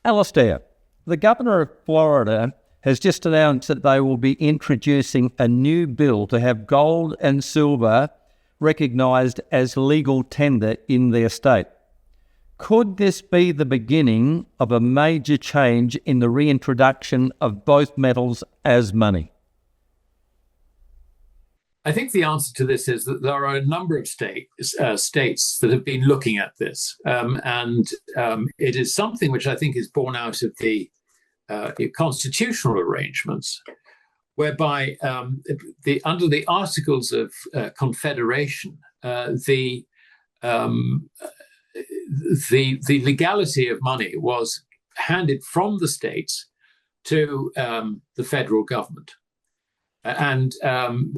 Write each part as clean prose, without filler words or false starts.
Alistair, the governor of Florida has just announced that they will be introducing a new bill to have gold and silver recognised as legal tender in their state. Could this be the beginning of a major change in the reintroduction of both metals as money? I think the answer to this is that there are a number of states that have been looking at this, and it is something which I think is born out of the constitutional arrangements, whereby under the Articles of Confederation, the legality of money was handed from the states to the federal government. And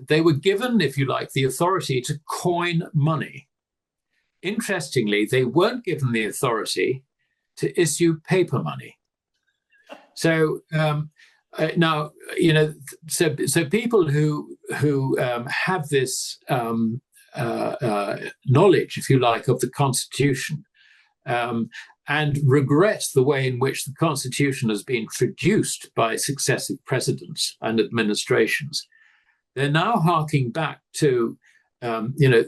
they were given, if you like, the authority to coin money. Interestingly, they weren't given the authority to issue paper money. So now, so people who have this knowledge, if you like, of the Constitution, and regret the way in which the Constitution has been traduced by successive presidents and administrations, they're now harking back to, the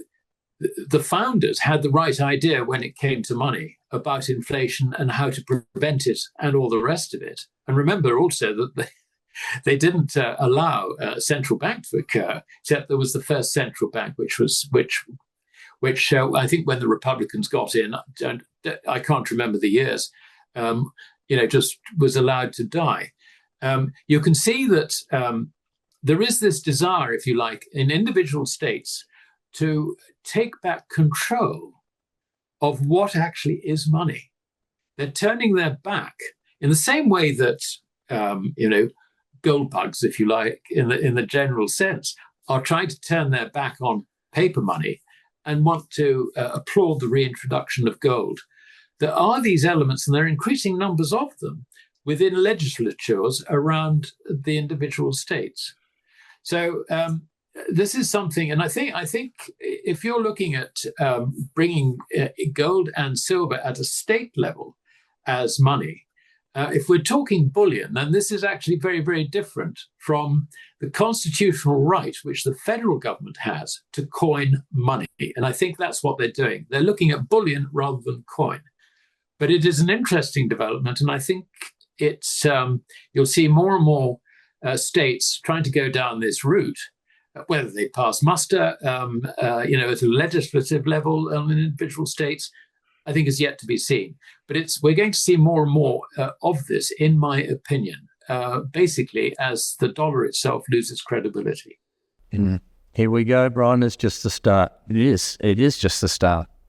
founders had the right idea when it came to money about inflation and how to prevent it and all the rest of it. And remember also that they didn't allow a central bank to occur, except there was the first central bank, which I think when the Republicans got in, I can't remember the years, just was allowed to die. You can see that there is this desire, if you like, in individual states to take back control of what actually is money. They're turning their back in the same way that, gold bugs, if you like, in the general sense, are trying to turn their back on paper money and want to applaud the reintroduction of gold. There are these elements, and there are increasing numbers of them, within legislatures around the individual states. So this is something, and I think if you're looking at bringing gold and silver at a state level as money, if we're talking bullion, then this is actually very, very different from the constitutional right which the federal government has to coin money. And I think that's what they're doing. They're looking at bullion rather than coin. But it is an interesting development, and I think it's you'll see more and more states trying to go down this route. Whether they pass muster, at a legislative level in individual states, I think is yet to be seen. But we're going to see more and more of this, in my opinion, basically as the dollar itself loses credibility. Here we go, Brian. It's just the start. It is just the start.